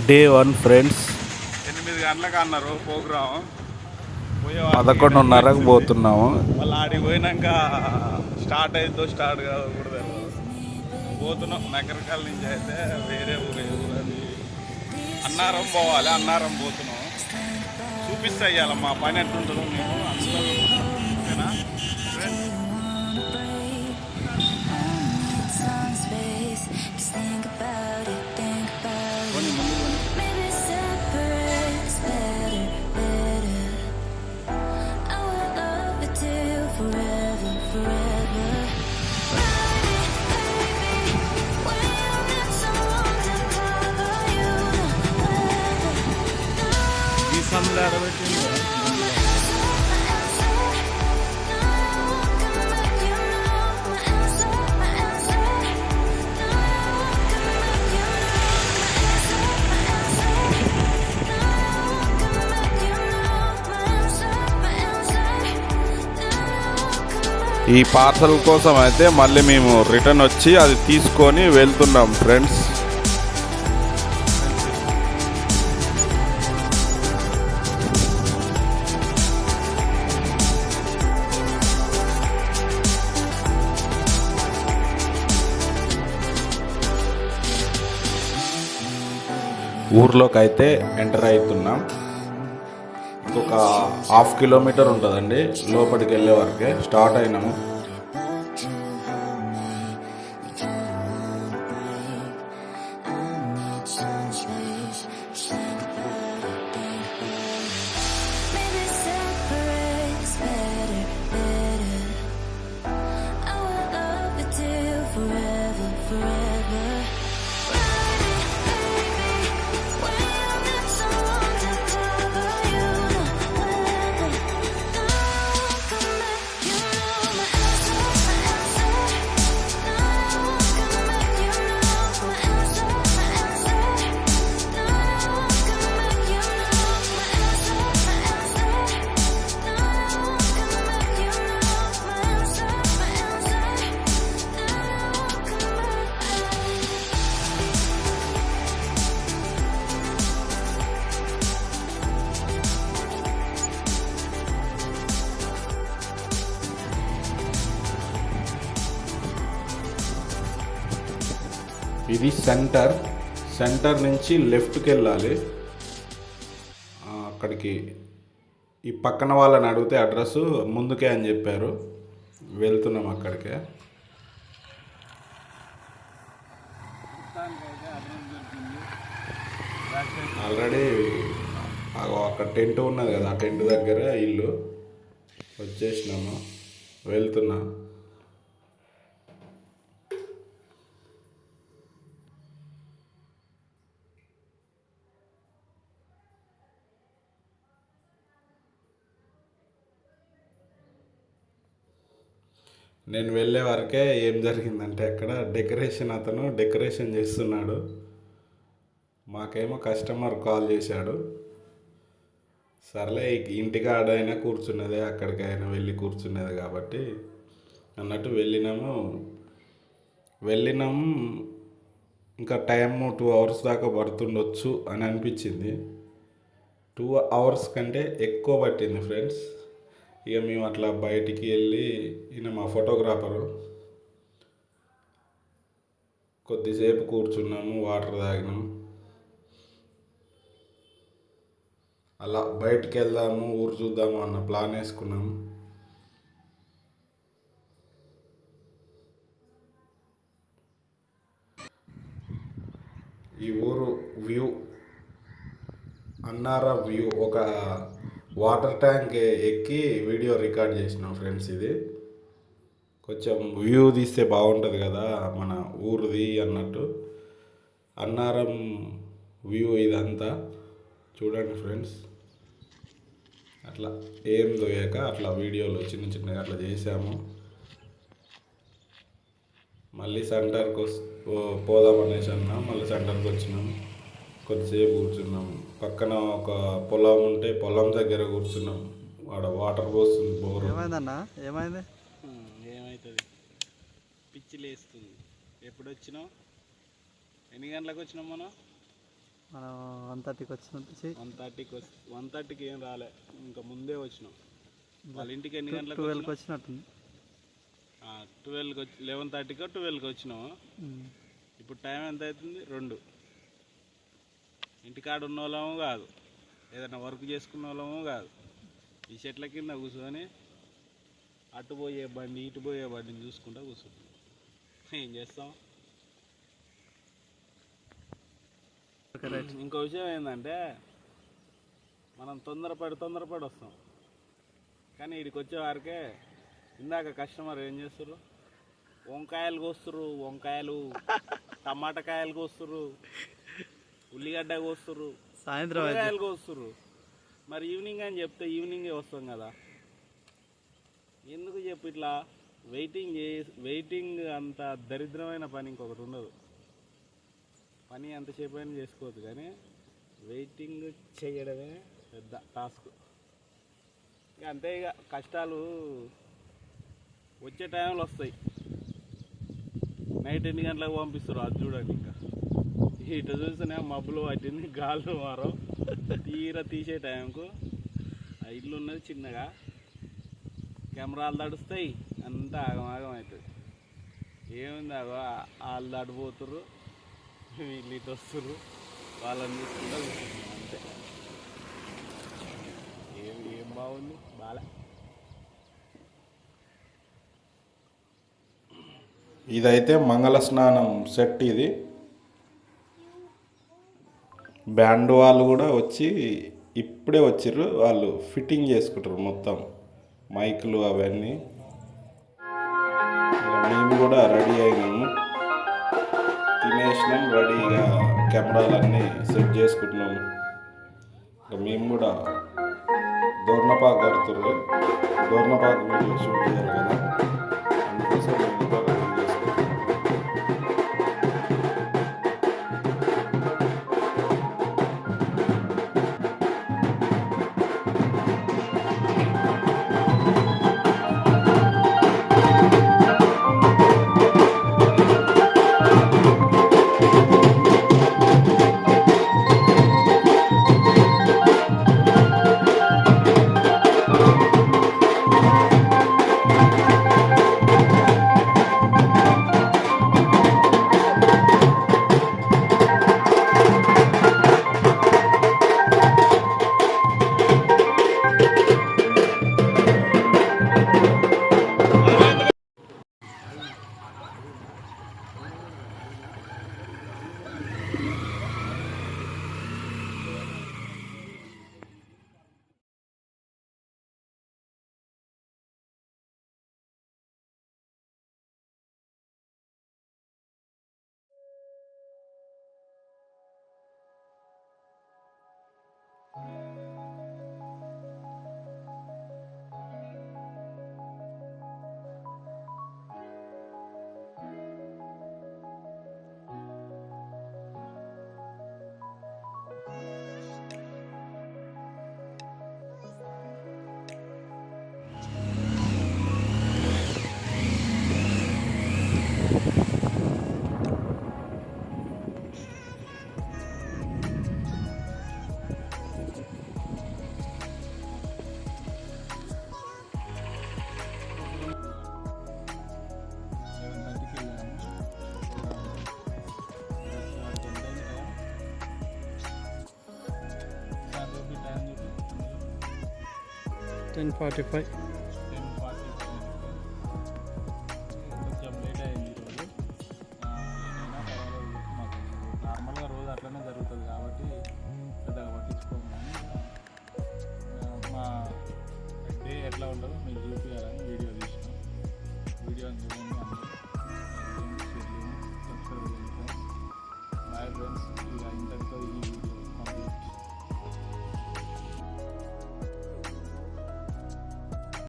Day 1 friends. 8 గంటలకు అన్నారు programme. 11:30కు పోతున్నాము. మళ్ళీ ఆడికి పోయినాక స్టార్ట్ అవుతుందో స్టార్ట్ కాదో కూడా తెలియదు. పోతున్నాం నగరకాల నుంచి అయితే వేరే ఊరు అది అన్నారం పోవాలి. అన్నారం పోతున్నాం. చూపిస్తా ఇవ్వాలి మా పని ఎట్టుంటుందో మీకు అందరూ. ఓకేనా ఫ్రెండ్స్? ఈ సందులో ఎడబెట్టింది. ఈ పార్సల్ కోసం అయితే మళ్ళీ మేము రిటర్న్ వచ్చి అది తీసుకొని వెళ్తున్నాం ఫ్రెండ్స్. ఊర్లోకి అయితే ఎంటర్ అవుతున్నాం. ఇంకొక 1/2 కిలోమీటర్ ఉంటుందండి లోపలికి వెళ్ళే వరకే. స్టార్ట్ అయినాము. ఇది సెంటర్ నుంచి లెఫ్ట్కి వెళ్ళాలి. అక్కడికి ఈ పక్కన వాళ్ళని అడిగితే అడ్రస్ ముందుకే అని చెప్పారు. వెళ్తున్నాం అక్కడికే. ఆల్రెడీ అక్కడ టెంట్ ఉన్నది కదా, ఆ టెంట్ దగ్గర ఇల్లు వచ్చేసినాము. వెళ్తున్నా. నేను వెళ్ళే వరకే ఏం జరిగిందంటే అక్కడ అతను డెకరేషన్ చేస్తున్నాడు. మాకేమో కస్టమర్ కాల్ చేశాడు. సర్లే ఇంటికాడైనా కూర్చున్నదే, అక్కడికైనా వెళ్ళి కూర్చున్నది కాబట్టి అన్నట్టు వెళ్ళినాము. ఇంకా టైము 2 అవర్స్ దాకా పడుతుండొచ్చు అని అనిపించింది. 2 అవర్స్ కంటే ఎక్కువ పట్టింది ఫ్రెండ్స్. ఇక మేము అట్లా బయటికి వెళ్ళి, ఈయన మా ఫోటోగ్రాఫరు, కొద్దిసేపు కూర్చున్నాము, వాటర్ తాగినాము. అలా బయటికి వెళ్దాము, ఊరు చూద్దాము అన్న ప్లాన్ వేసుకున్నాము. ఈ ఊరు వ్యూ, అన్నారం వ్యూ, ఒక వాటర్ ట్యాంక్ ఎక్కి వీడియో రికార్డ్ చేసినాం ఫ్రెండ్స్. ఇది కొంచెం వ్యూ తీస్తే బాగుంటుంది కదా మన ఊరిది అన్నట్టు. అన్నారం వ్యూ ఇదంతా చూడండి ఫ్రెండ్స్. అట్లా ఏం దొయ్యాక అట్లా వీడియోలు చిన్నగా అట్లా చేసాము. మళ్ళీ సెంటర్కి పోదామనేసి అన్నాం. మళ్ళీ సెంటర్కి వచ్చినాము. కొద్దిసేపు కూర్చున్నాము. పక్కన ఒక పొలం ఉంటే పొలం దగ్గర కూర్చున్నాం. వాడ వాటర్ పోస్తుంది బోరు. ఏమైందన్నా? ఏమైంది? ఏమవుతుంది, పిచ్చి లేస్తుంది. ఎప్పుడు వచ్చినావు? ఎన్ని గంటలకు వచ్చినాం మనం? మనం 1:30కి వచ్చిన 1:30కి ఏం రాలే, ఇంకా ముందే వచ్చినాం. వాళ్ళ ఇంటికి ఎన్ని గంటలకు 12కి వచ్చినట్టుంది. 12కి 11:30కో 12కి వచ్చినాం. ఇప్పుడు టైం ఎంత అవుతుంది? 2. ఇంటికాడ ఉన్న వాళ్ళము కాదు, ఏదైనా వర్క్ చేసుకున్న వాళ్ళము కాదు. ఈ చెట్ల కింద కూర్చొని అటు పోయే బండి ఇటు పోయే బండిని చూసుకుంటూ కూర్చుంటాం. ఏం చేస్తాం? ఇంకో విషయం ఏంటంటే, మనం తొందరపడి వస్తాం. కానీ ఇక్కడికి వచ్చే వారికే ఇందాక కస్టమర్ ఏం చేస్తారు, వంకాయలు కోస్తుర్రు, టమాటా కాయలు కోస్తుర్రు, ఉల్లిగడ్డ కోస్తుర్రు, సాయంత్రం కాయలు కోస్తుర్రు. మరి ఈవినింగ్ అని చెప్తే ఈవినింగే వస్తాం కదా. ఎందుకు చెప్పు ఇట్లా వెయిటింగ్ అంత దరిద్రమైన పని ఇంకొకటి ఉండదు. పని ఎంతసేపు అయినా చేసుకోవద్దు, కానీ వెయిటింగ్ చేయడమే పెద్ద టాస్క్. ఇక అంతే, ఇక కష్టాలు వచ్చే టైంలో వస్తాయి. నైట్ 8 గంటలకు పంపిస్తారు, అది చూడండి. ఇంకా ఇటు చూస్తేనే మబ్బులు పట్టింది, గాలు మారం. తీసే టైంకు ఆ ఇల్లు ఉన్నది చిన్నగా, కెమెరాలు తడుస్తాయి, అంతా ఆగమాగం అవుతుంది. ఏముంది అగో వాళ్ళు తడిపోతుర్రు, వీళ్ళు ఇటు వస్తుర్రు, వాళ్ళని చూసుకుంటూ కూర్చుంటున్నాం అంతే. ఏం బాగుంది, బాలే. ఇదైతే మంగళ స్నానం సెట్. ఇది బ్యాండ్ వాళ్ళు కూడా వచ్చి ఇప్పుడే వచ్చిర్రు, వాళ్ళు ఫిట్టింగ్ చేసుకుంటారు మొత్తం మైకులు అవన్నీ. మేము కూడా రెడీ అయినాము, తినేసినాం, రెడీగా కెమెరాలన్నీ సెట్ చేసుకుంటున్నాము. మేము కూడా దోర్నపాకు కడుతుర్రు, దోర్నపాకు వీడియో షూట్ చేయాలి కదా, అందుకోసం మేము కూడా రెడీ చేసుకుంటున్నాం. టెన్ 10:45. కొంచెం లేట్ అయింది ఈరోజు. అయినా పర్వాలేదు, మాకు నార్మల్గా రోజు అట్లనే జరుగుతుంది కాబట్టి పెద్దగా పట్టించుకోము. మా డే ఎట్లా ఉంటుందో మీకు చూపించాలని వీడియో తీసినాం. వీడియో